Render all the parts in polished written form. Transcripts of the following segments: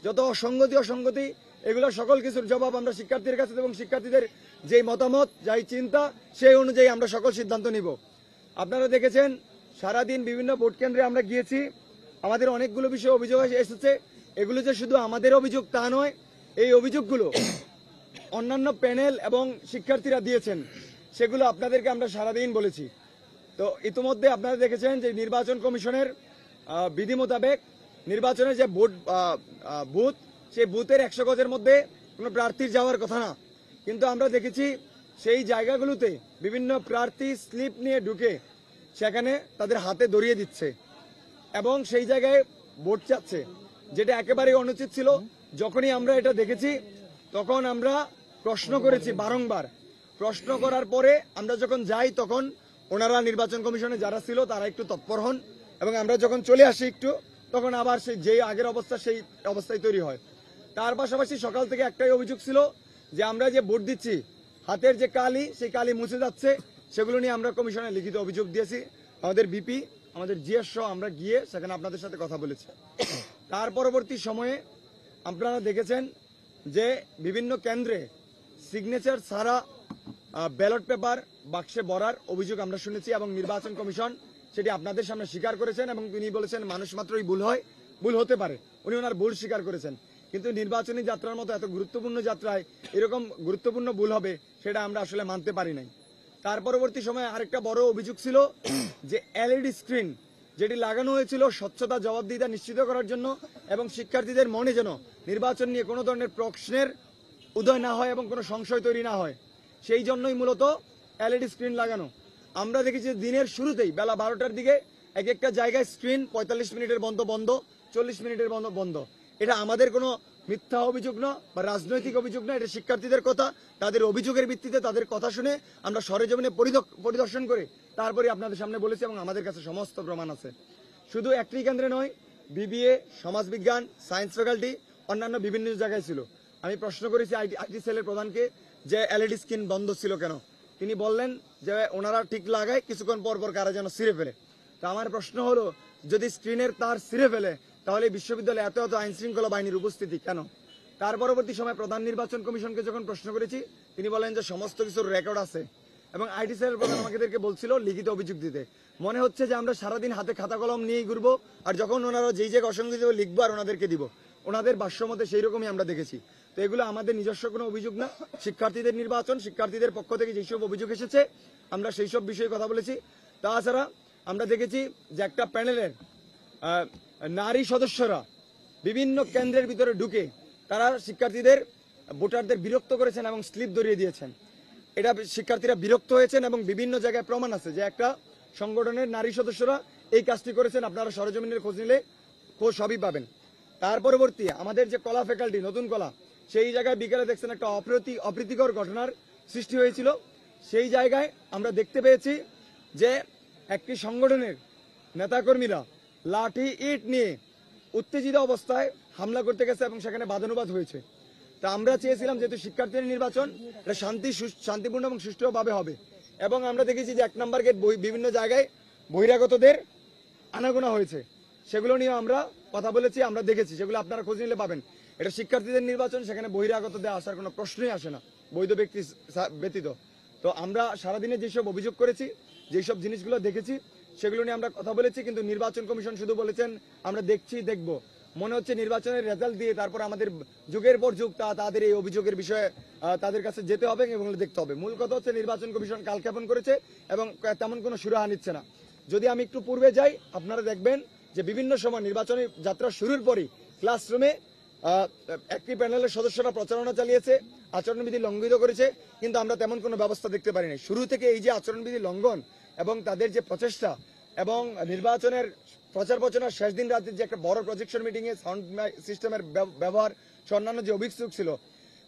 যত অসঙ্গতি এগুলো সকল কিছুর জবাব আমরা শিক্ষার্থীদের কাছে এবং শিক্ষার্থীদের যেই মতামত যাই চিন্তা সেই অনুযায়ী আমরা সকল সিদ্ধান্ত নিব। আপনারা দেখেছেন সারাদিন বিভিন্ন ভোট কেন্দ্রে আমরা গিয়েছি, আমাদের অনেকগুলো বিষয়ে অভিযোগ এসেছে। এগুলো যে শুধু আমাদের অভিযোগ তা নয়, এই অভিযোগগুলো অন্যান্য প্যানেল এবং শিক্ষার্থীরা দিয়েছেন, সেগুলো আপনাদেরকে আমরা সারাদিন বলেছি। তো ইতিমধ্যে আপনারা দেখেছেন যে নির্বাচন কমিশনের বিধি মোতাবেক নির্বাচনের যে বুথ, সেই বুথের 100 গজের মধ্যে কোনো প্রার্থীর যাওয়ার কথা না, কিন্তু আমরা দেখেছি সেই জায়গাগুলোতে বিভিন্ন প্রার্থী স্লিপ নিয়ে ঢুকে সেখানে তাদের হাতে ধরিয়ে দিচ্ছে এবং সেই জায়গায় ভোট চাচ্ছে, যেটা একেবারেই অনুচিত ছিল। যখনই আমরা এটা দেখেছি তখন আমরা প্রশ্ন করেছি বারংবার। প্রশ্ন করার পরে আমরা যখন যাই তখন ওনারা নির্বাচন কমিশনে যারা ছিল তারা একটু তৎপর হন এবং আমরা যখন চলে আসি একটু তখন আবার সেই যে আগের অবস্থা সেই অবস্থায় তৈরি হয়। তার পাশাপাশি সকাল থেকে একটাই অভিযোগ ছিল যে আমরা যে ভোট দিচ্ছি হাতের যে কালি, সেই কালি মুছে যাচ্ছে। সেগুলো নিয়ে আমরা কমিশনে লিখিত অভিযোগ দিয়েছি। আমাদের বিপি, আমাদের জিএস সহ আমরা গিয়ে সেখানে আপনাদের সাথে কথা বলেছি। তার পরবর্তী সময়ে আপনারা দেখেছেন যে বিভিন্ন কেন্দ্রে সিগনেচার ছাড়া ব্যালট পেপার বাক্সে ভরার অভিযোগ আমরা শুনেছি এবং নির্বাচন কমিশন সেটি আপনাদের সামনে স্বীকার করেছেন এবং তিনি বলেছেন মানুষ মাত্রই ভুল হয়, ভুল হতে পারে, উনি ওনার ভুল স্বীকার করেছেন। কিন্তু নির্বাচনী যাত্রার মতো এত গুরুত্বপূর্ণ যাত্রায় এরকম গুরুত্বপূর্ণ ভুল হবে সেটা আমরা আসলে মানতে পারি নাই। তার পরবর্তী সময়ে আরেকটা বড় অভিযোগ ছিল যে এলইডি স্ক্রিন যেটি লাগানো হয়েছিল স্বচ্ছতা জবাবদিহিতা নিশ্চিত করার জন্য এবং শিক্ষার্থীদের মনে যেন নির্বাচন নিয়ে কোনো ধরনের প্রশ্নের উদয় না হয় এবং কোনো সংশয় তৈরি না হয়, সেই জন্যই মূলত এলইডি স্ক্রিন লাগানো। আমরা দেখেছি দিনের শুরুতেই বেলা 12টার দিকে এক একটা জায়গায় স্ক্রিন 45 মিনিটের বন্ধ, 40 মিনিটের বন্ধ। এটা আমাদের কোনো মিথ্যা অভিযোগ না বা রাজনৈতিক অভিযোগ না, এটা শিক্ষার্থীদের কথা। তাদের অভিযোগের ভিত্তিতে তাদের কথা শুনে আমরা সরেজমিনে পরিদর্শন করে তারপরে আপনাদের সামনে বলেছি এবং আমাদের কাছে সমস্ত প্রমাণ আছে। শুধু একটি কেন্দ্রে নয়, বিবিএ, সমাজবিজ্ঞান, সায়েন্স ফ্যাকাল্টি, অন্যান্য বিভিন্ন জায়গায় ছিল। আমি প্রশ্ন করেছি আইটি সেলের প্রধানকে যে এলইডি স্ক্রিন বন্ধ ছিল কেন। তিনি বললেন যে ওনারা ঠিক লাগায়, কিছুক্ষণ পর কারা যেন ছিঁড়ে ফেলে। তো আমার প্রশ্ন হলো, যদি স্ক্রিনের তার ছিঁড়ে ফেলে তাহলে বিশ্ববিদ্যালয়ে এত আইন শৃঙ্খলা বাহিনীর উপস্থিতি কেন? তার পরবর্তী সময় প্রধান নির্বাচন কমিশনকে যখন প্রশ্ন করেছি তিনি বলেন যে সমস্ত কিছুর রেকর্ড আছে এবং আইটি সেলের প্রধান আমাদেরকে বলছিল লিখিত অভিযোগ দিতে। মনে হচ্ছে যে আমরা সারাদিন হাতে খাতা কলম নিয়েই ঘুরবো আর যখন ওনারা যেই জায়গায় অসংগতি লিখবো আর ওনাদেরকে দিব। ওনাদের ভাষ্যমতে সেই রকমই আমরা দেখেছি। তো এগুলো আমাদের নিজস্ব কোনো অভিযোগ না, শিক্ষার্থীদের নির্বাচন, শিক্ষার্থীদের পক্ষ থেকে যেসব অভিযোগ এসেছে আমরা সেই সব বিষয়ে কথা বলেছি। তাছাড়া আমরা দেখেছি যে একটা প্যানেলের নারী সদস্যরা বিভিন্ন কেন্দ্রের ভিতরে ঢুকে তারা শিক্ষার্থীদের ভোটারদের বিরক্ত করেছেন এবং স্লিপ ধরিয়ে দিয়েছেন। এটা শিক্ষার্থীরা বিরক্ত হয়েছেন এবং বিভিন্ন জায়গায় প্রমাণ আছে যে একটা সংগঠনের নারী সদস্যরা এই কাজটি করেছেন। আপনারা সরেজমিনের খোঁজ নিলে সবই পাবেন। তার পরবর্তী আমাদের যে কলা ফ্যাকাল্টি, নতুন কলা, সেই জায়গায় বিকেলে দেখছেন একটা অপ্রীতিকর ঘটনার সৃষ্টি হয়েছিল। সেই জায়গায় আমরা দেখতে পেয়েছি যে একটি সংগঠনের নেতাকর্মীরা লাঠি ইট নিয়ে উত্তেজিত অবস্থায় হামলা করতে গেছে এবং সেখানে বাদানুবাদ হয়েছে। তা আমরা চেয়েছিলাম যেহেতু শিক্ষার্থীদের নির্বাচন এটা শান্তিপূর্ণ এবং সুষ্ঠুভাবে হবে এবং আমরা দেখেছি যে 1 নম্বর গেট বিভিন্ন জায়গায় বহিরাগতদের আনাগোনা হয়েছে। সেগুলো নিয়ে আমরা কথা বলেছি, আমরা দেখেছি, সেগুলো আপনারা খোঁজ নিলে পাবেন। এটা শিক্ষার্থীদের নির্বাচন, সেখানে বহিরাগতদের আসার কোনো প্রশ্নই আসে না বৈধ ব্যক্তি ব্যতীত। তো আমরা সারাদিনে যেসব অভিযোগ করেছি, যেসব জিনিসগুলো দেখেছি সেগুলো নিয়ে আমরা কথা বলেছি, কিন্তু নির্বাচন কমিশন শুধু বলেছেন আমরা দেখব। মনে হচ্ছে নির্বাচনের রেজাল্ট দিয়ে তারপর আমাদের যুগের পর যুগ তাদের এই অভিযোগের বিষয়ে তাদের কাছে যেতে হবে এবং দেখতে হবে। মূল কথা হচ্ছে নির্বাচন কমিশন কালক্ষেপণ করেছে এবং তেমন কোনো সুরাহা নিচ্ছে না। যদি আমি একটু পূর্বে যাই, আপনারা দেখবেন যে বিভিন্ন সময় নির্বাচনী যাত্রা শুরুর পরই ক্লাসরুমে একটি প্যানেলের সদস্যরা প্রচারণা চালিয়েছে, আচরণবিধি লঙ্ঘিত করেছে, কিন্তু আমরা তেমন কোনো ব্যবস্থা দেখতে পারিনি। শুরু থেকে এই যে আচরণবিধি লঙ্ঘন এবং তাদের যে প্রচেষ্টা এবং নির্বাচনের প্রচার প্রচারণার শেষ দিন রাতে যে একটা বড় প্রজেকশন মিটিংয়ে সাউন্ড সিস্টেমের ব্যবহার, অন্যান্য যে অভিযোগ ছিল,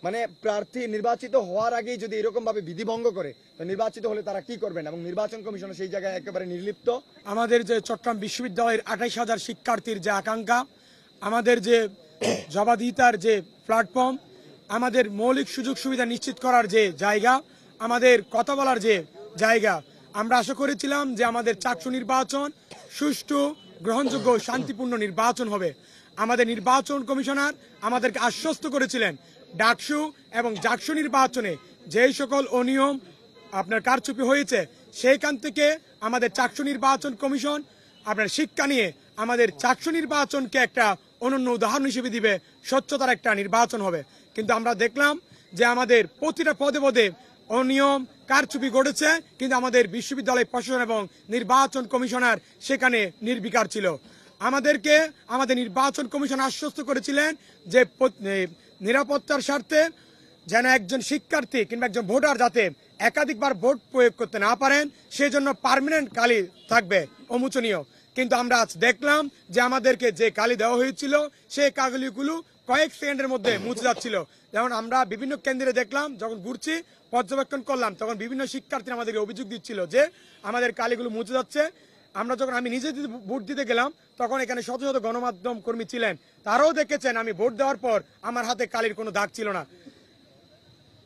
মানে প্রার্থী নির্বাচিত হওয়ার আগেই যদি এরকম ভাবে বিধি ভঙ্গ করে তো নির্বাচিত হলে তারা কি করবেন এবং নির্বাচন কমিশন সেই জায়গায় একেবারে নির্লিপ্ত। আমাদের যে চট্টগ্রাম বিশ্ববিদ্যালয়ের 28,000 শিক্ষার্থীর যে আকাঙ্ক্ষা, আমাদের যে জবাবদিহিতার যে প্ল্যাটফর্ম, আমাদের মৌলিক সুযোগ সুবিধা নিশ্চিত করার যে জায়গা, আমাদের কথা বলার যে জায়গা, আমরা আশা করেছিলাম যে আমাদের চাকসু নির্বাচন সুষ্ঠু, গ্রহণযোগ্য, শান্তিপূর্ণ নির্বাচন হবে। আমাদের নির্বাচন কমিশনার আমাদেরকে আশ্বস্ত করেছিলেন ডাকসু এবং জাকসু নির্বাচনে যেই সকল অনিয়ম আপনার কারচুপি হয়েছে সেইখান থেকে আমাদের চাকসু নির্বাচন কমিশন আপনার শিক্ষা নিয়ে আমাদের চাকসু নির্বাচনকে একটা অনন্য উদাহরণ হিসেবে দিবে, স্বচ্ছতার একটা নির্বাচন হবে। কিন্তু আমরা দেখলাম যে আমাদের প্রতিটা পদে পদে অনিয়ম কারচুপি ঘটেছে, কিন্তু আমাদের বিশ্ববিদ্যালয় প্রশাসন এবং নির্বাচন কমিশনার সেখানে নির্বিকার ছিল। আমাদেরকে আমাদের নির্বাচন কমিশন আশ্বস্ত করেছিলেন যে নিরাপত্তার স্বার্থে যেন একজন শিক্ষার্থী কিংবা একজন ভোটার যাতে একাধিকবার ভোট প্রয়োগ করতে না পারেন সেজন্য পার্মানেন্ট কালি থাকবে অমোচনীয়। কিন্তু আমরা আজ দেখলাম যে আমাদেরকে যে কালি দেওয়া হয়েছিল সেই কাগলিগুলো কয়েক সেকেন্ডের মধ্যে মুছে যাচ্ছিল। যেমন আমরা বিভিন্ন কেন্দ্রে দেখলাম, যখন ঘুরছি পর্যবেক্ষণ করলাম, তখন বিভিন্ন শিক্ষার্থীরা আমাদেরকে অভিযোগ দিচ্ছিল যে আমাদের কালিগুলো মুছে যাচ্ছে। আমি নিজে ভোট দিতে গেলাম, তখন এখানে শত শত গণমাধ্যম কর্মী ছিলেন, তারাও দেখেছেন আমি ভোট দেওয়ার পর আমার হাতে কালির কোনো দাগ ছিল না।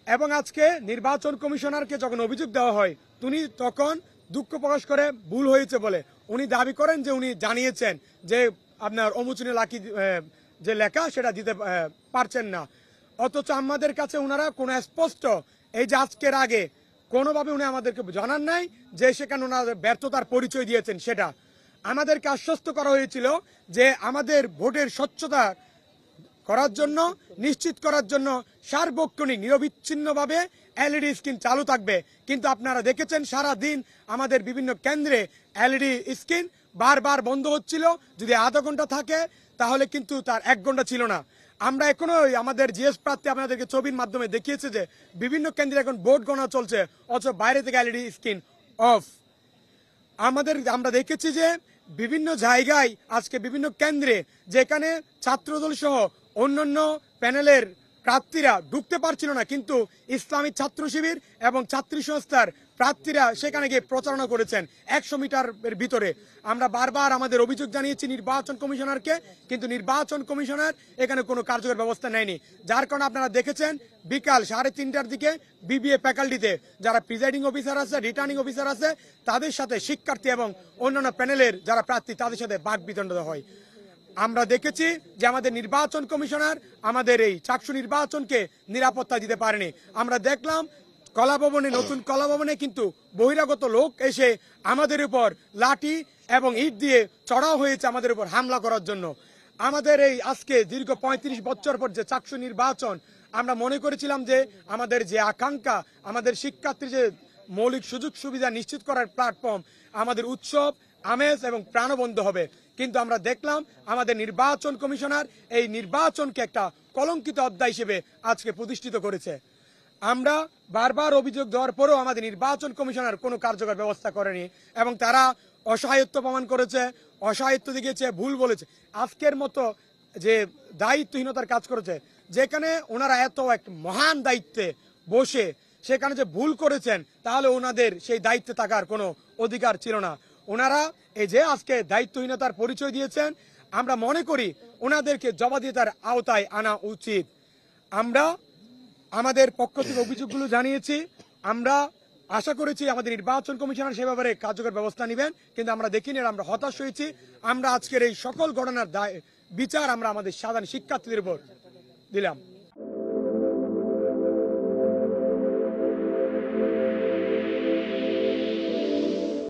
এবং আজকে নির্বাচন কমিশনারকে যখন অভিযোগ দেওয়া হয় তিনি তখন দুঃখ প্রকাশ করে ভুল হয়েছে বলে উনি দাবি করেন যে উনি জানিয়েছেন যে আপনার অমোচনীয় লাকি যে লেখা সেটা দিতে পারছেন না। অথচ আমাদের কাছে ওনারা কোনো স্পষ্ট এই যে আজকের আগে কোনোভাবে উনি আমাদেরকে জানান নাই যে সেখানে ওনাদের ব্যর্থতার পরিচয় দিয়েছেন। সেটা আমাদেরকে আশ্বস্ত করা হয়েছিল যে আমাদের ভোটের স্বচ্ছতা করার জন্য, নিশ্চিত করার জন্য সার্বক্ষণিক নিরবিচ্ছিন্নভাবে এলইডি স্ক্রিন চালু থাকবে। কিন্তু আপনারা দেখেছেন সারা দিন আমাদের বিভিন্ন কেন্দ্রে এলইডি স্ক্রিন বারবার বন্ধ হচ্ছিল। যদি আধা ঘন্টা থাকে তাহলে কিন্তু তার 1 ঘন্টা ছিল না। আমরা এখনো আমাদের জিএস প্রার্থী আপনাদেরকে ছবির মাধ্যমে দেখিয়েছে যে বিভিন্ন কেন্দ্রে এখন ভোট গণনা চলছে, অথচ বাইরে থেকে এলইডি স্ক্রিন অফ। আমরা দেখেছি যে বিভিন্ন জায়গায় আজকে বিভিন্ন কেন্দ্রে যেখানে ছাত্রদল সহ অন্যান্য প্যানেলের প্রার্থীরা ঢুকতে পারছিল না, কিন্তু ইসলামী ছাত্র শিবির এবং ছাত্রী সংস্থার প্রার্থীরা সেখানে গিয়ে প্রচারণা করেছেন 100 মিটারের ভিতরে। আমরা বারবার আমাদের অভিযোগ জানিয়েছি নির্বাচন কমিশনারকে, কিন্তু নির্বাচন কমিশনার এখানে কোনো কার্যকর ব্যবস্থা নেয়নি। যার কারণে আপনারা দেখেছেন বিকাল 3:30টার দিকে বিবিএ ফ্যাকাল্টিতে যারা প্রিজাইডিং অফিসার আছে, রিটার্নিং অফিসার আছে, তাদের সাথে শিক্ষার্থী এবং অন্যান্য প্যানেলের যারা প্রার্থী তাদের সাথে বাক বিতণ্ডা হয়। আমরা দেখেছি যে আমাদের নির্বাচন কমিশনার আমাদের এই চাকসু নির্বাচনকে নিরাপত্তা দিতে পারেনি। আমরা দেখলাম কলাভবনে, নতুন কলাভবনে কিন্তু বহিরাগত লোক এসে আমাদের উপর লাঠি এবং ইট দিয়ে চড়াও হয়েছে আমাদের উপর হামলা করার জন্য। আমাদের এই আজকে দীর্ঘ 35 বছর পর যে চাকসু নির্বাচন, আমরা মনে করেছিলাম যে আমাদের যে আকাঙ্ক্ষা, আমাদের শিক্ষার্থীর যে মৌলিক সুযোগ সুবিধা নিশ্চিত করার প্ল্যাটফর্ম, আমাদের উৎসব আমেজ এবং প্রাণবন্ত হবে। কিন্তু আমরা দেখলাম আমাদের নির্বাচন কমিশনার এই নির্বাচনকে একটা কলঙ্কিত অধ্যায় হিসেবে আজকে প্রতিষ্ঠিত করেছে। আমরা বারবার অভিযোগ দেওয়ার পরেও আমাদের নির্বাচন কমিশনার কোনো কার্যকর ব্যবস্থা করেনি এবং তারা অসহায়ত্ব প্রমাণ করেছে, অসহায়ত্ব দেখিয়েছে, ভুল বলেছে। আজকের মতো যে দায়িত্বহীনতার কাজ করেছে, যেখানে ওনারা এত এক মহান দায়িত্বে বসে সেখানে যে ভুল করেছেন, তাহলে ওনাদের সেই দায়িত্বে থাকার কোনো অধিকার ছিল না। ওনারা এই যে আজকে দায়িত্বহীনতার পরিচয় দিয়েছেন, আমরা মনে করি ওনাদেরকে জবাবদিহিতার আওতায় আনা উচিত। আমরা আমাদের পক্ষ থেকে অভিযোগগুলো জানিয়েছি। আমরা আশা করেছি আমাদের নির্বাচন কমিশনার সে ব্যাপারে কার্যকর ব্যবস্থা নেবেন, কিন্তু আমরা দেখিনি। আমরা হতাশ হয়েছি। আমরা আজকের এই সকল ঘটনার বিচার আমরা আমাদের সাধারণ শিক্ষার্থীদের উপর দিলাম।